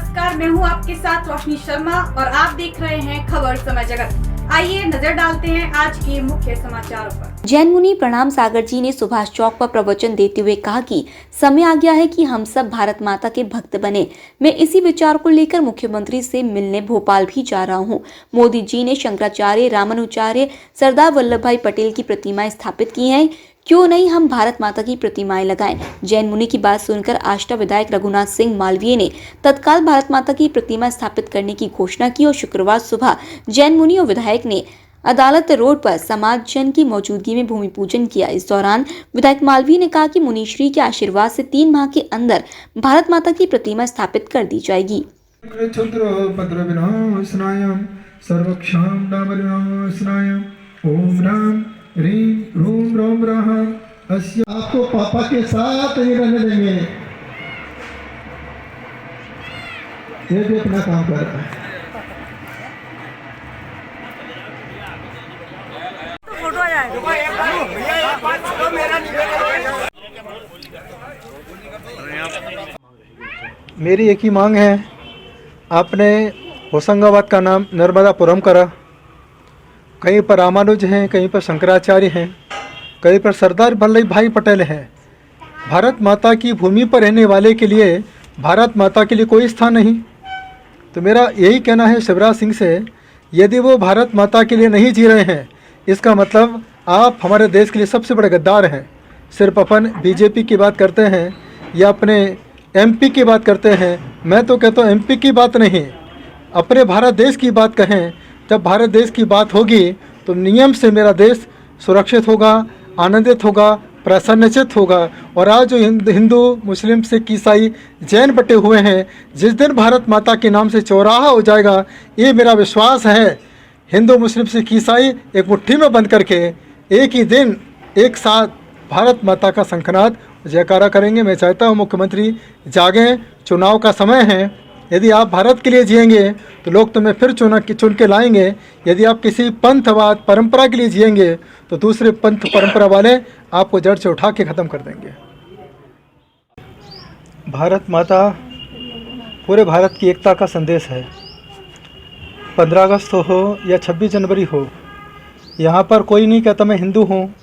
नमस्कार, मैं हूं आपके साथ रोशनी शर्मा और आप देख रहे हैं खबर समय जगत। आइए नजर डालते हैं आज के मुख्य समाचारों पर। जैन मुनि प्रणाम सागर जी ने सुभाष चौक पर प्रवचन देते हुए कहा कि समय आ गया है कि हम सब भारत माता के भक्त बने। मैं इसी विचार को लेकर मुख्यमंत्री से मिलने भोपाल भी जा रहा हूं। मोदी जी ने शंकराचार्य, रामानुचार्य, सरदार वल्लभ भाई पटेल की प्रतिमाएं स्थापित की हैं, क्यों नहीं हम भारत माता की प्रतिमाएं लगाएं। जैन मुनि की बात सुनकर आष्टा विधायक रघुनाथ सिंह मालवीय ने तत्काल भारत माता की प्रतिमा स्थापित करने की घोषणा की और शुक्रवार सुबह जैन मुनि और विधायक ने अदालत रोड पर समाज जन की मौजूदगी में भूमि पूजन किया। इस दौरान विधायक मालवीय ने कहा कि मुनिश्री के आशीर्वाद से 3 माह के अंदर भारत माता की प्रतिमा स्थापित कर दी जाएगी। आपको पापा के साथ नहीं रहने देंगे। ये भी अपना काम कर रहा है। मेरी एक ही मांग है, आपने होशंगाबाद का नाम नर्मदापुरम करा, कहीं पर रामानुज हैं, कहीं पर शंकराचार्य हैं, कहीं पर सरदार वल्लभ भाई पटेल हैं। भारत माता की भूमि पर रहने वाले के लिए भारत माता के लिए कोई स्थान नहीं। तो मेरा यही कहना है शिवराज सिंह से, यदि वो भारत माता के लिए नहीं जी रहे हैं, इसका मतलब आप हमारे देश के लिए सबसे बड़े गद्दार हैं। सिर्फ अपन बीजेपी की बात करते हैं या अपने एमपी की बात करते हैं। मैं तो कहता हूँ एमपी की बात नहीं, अपने भारत देश की बात कहें। जब भारत देश की बात होगी तो नियम से मेरा देश सुरक्षित होगा, आनंदित होगा, प्रसन्नचित होगा। और आज जो हिंदू, मुस्लिम, सिख, ईसाई, जैन बटे हुए हैं, जिस दिन भारत माता के नाम से चौराहा हो जाएगा, ये मेरा विश्वास है, हिंदू, मुस्लिम, सिख, ईसाई एक मुट्ठी में बंद करके एक ही दिन एक साथ भारत माता का शंखनाद जयकारा करेंगे। मैं चाहता हूँ मुख्यमंत्री जागें, चुनाव का समय है। यदि आप भारत के लिए जिएंगे तो लोग तुम्हें फिर चुन के लाएंगे। यदि आप किसी पंथवाद परंपरा के लिए जिएंगे तो दूसरे पंथ परंपरा वाले आपको जड़ से उठा के ख़त्म कर देंगे। भारत माता पूरे भारत की एकता का संदेश है। 15 अगस्त हो या 26 जनवरी हो, यहाँ पर कोई नहीं कहता मैं हिंदू हूँ,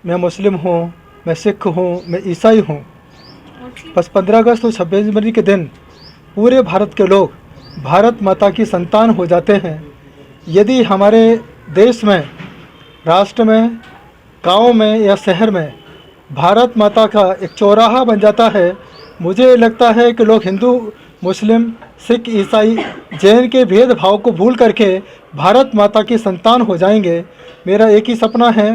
मैं मुस्लिम हूँ, मैं सिख हूँ, मैं ईसाई हूँ। बस 15 अगस्त और 26 जनवरी के दिन पूरे भारत के लोग भारत माता की संतान हो जाते हैं। यदि हमारे देश में, राष्ट्र में, गांव में या शहर में भारत माता का एक चौराहा बन जाता है, मुझे लगता है कि लोग हिंदू, मुस्लिम, सिख, ईसाई, जैन के भेदभाव को भूल करके भारत माता की संतान हो जाएंगे। मेरा एक ही सपना है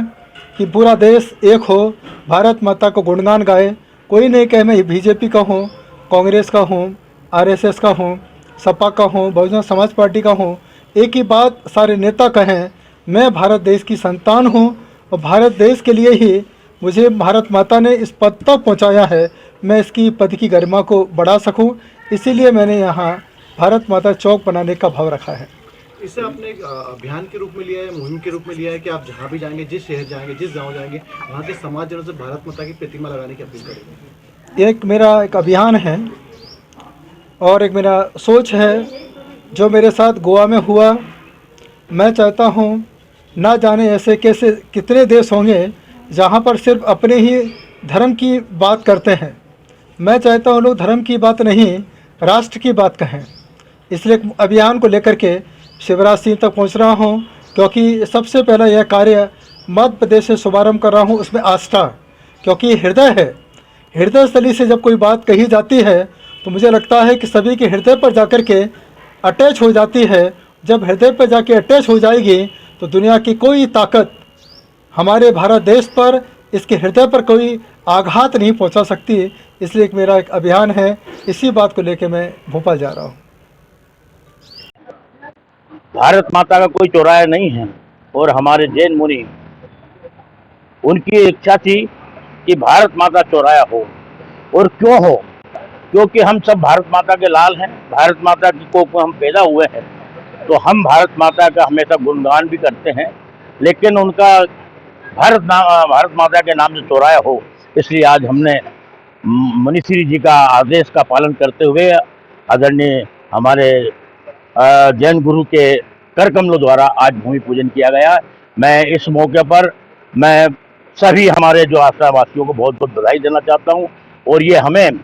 कि पूरा देश एक हो, भारत माता को गुणगान गाए। कोई नहीं कहे मैं बीजेपी का हूँ, कांग्रेस का हूँ, आरएसएस का हूँ, सपा का हूँ, बहुजन समाज पार्टी का हूँ। एक ही बात सारे नेता कहें, मैं भारत देश की संतान हूँ और भारत देश के लिए ही मुझे भारत माता ने इस पद तक पहुँचाया है, मैं इसकी पद की गरिमा को बढ़ा सकूँ। इसीलिए मैंने यहाँ भारत माता चौक बनाने का भाव रखा है। इसे आपने एक अभियान के रूप में लिया है, मुहिम के रूप में लिया है कि आप जहाँ भी जाएंगे, जिस शहर जाएंगे, जिस गांव जाएंगे, वहाँ के समाजजनों से भारत माता की प्रतिमा लगाने की अपील करेंगे? एक मेरा एक अभियान है और एक मेरा सोच है जो मेरे साथ गोवा में हुआ। मैं चाहता हूँ, ना जाने ऐसे कैसे कितने देश होंगे जहाँ पर सिर्फ अपने ही धर्म की बात करते हैं। मैं चाहता हूँ लोग धर्म की बात नहीं, राष्ट्र की बात कहें। इसलिए अभियान को लेकर के शिवराज सिंह तक पहुँच रहा हूँ, क्योंकि सबसे पहला यह कार्य मध्य प्रदेश से शुभारम्भ कर रहा हूँ। उसमें आस्था, क्योंकि हृदय है, हृदय स्थली से जब कोई बात कही जाती है तो मुझे लगता है कि सभी के हृदय पर जाकर के अटैच हो जाती है। जब हृदय पर जाके अटैच हो जाएगी तो दुनिया की कोई ताकत हमारे भारत देश पर, इसके हृदय पर कोई आघात नहीं पहुंचा सकती। इसलिए एक मेरा एक अभियान है, इसी बात को लेकर मैं भोपाल जा रहा हूं। भारत माता का कोई चौराहा नहीं है और हमारे जैन मुनि, उनकी इच्छा थी कि भारत माता चौराहा हो। और क्यों हो? क्योंकि हम सब भारत माता के लाल हैं, भारत माता की को हम पैदा हुए हैं, तो हम भारत माता का हमेशा गुणगान भी करते हैं। लेकिन उनका भारत माता के नाम से चौराहा हो, इसलिए आज हमने मुनिश्री जी का आदेश का पालन करते हुए आदरणीय हमारे जैन गुरु के कर कमलों द्वारा आज भूमि पूजन किया गया। मैं इस मौके पर मैं सभी हमारे जो आश्रमवासियों को बहुत बहुत बधाई देना चाहता हूँ और ये हमें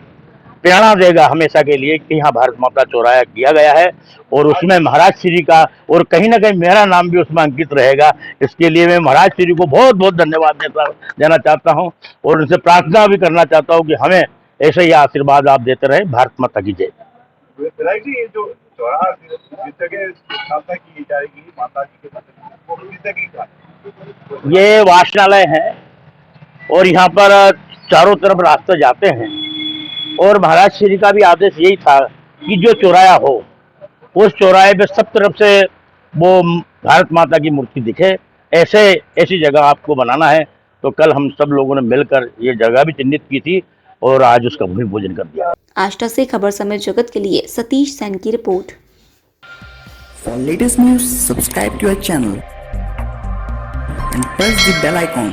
प्रेरणा देगा हमेशा के लिए कि यहाँ भारत माता चौराया किया गया है और उसमें महाराज श्री का और कहीं ना कहीं मेरा नाम भी उसमें अंकित रहेगा। इसके लिए मैं महाराज श्री को बहुत बहुत धन्यवाद देना चाहता हूँ और उनसे प्रार्थना भी करना चाहता हूँ कि हमें ऐसे ही आशीर्वाद आप देते रहे। भारत माता की जय। विधायक जी, ये जो चौराहा जिस जगह स्थापना की जाएगी माता जी के मंदिर, वो किस जगह का? ये वाचनालय है और यहाँ पर चारों तरफ रास्ते जाते हैं और महाराज श्री का भी आदेश यही था कि जो चौराया हो उस चौराहे पे सब तरफ से वो भारत माता की मूर्ति दिखे, ऐसी जगह आपको बनाना है। तो कल हम सब लोगों ने मिलकर ये जगह भी चिन्हित की थी और आज उसका भूमि पूजन कर दिया। आष्टा से खबर समय जगत के लिए सतीश सैन की report. For latest news, subscribe to our channel and press the bell icon.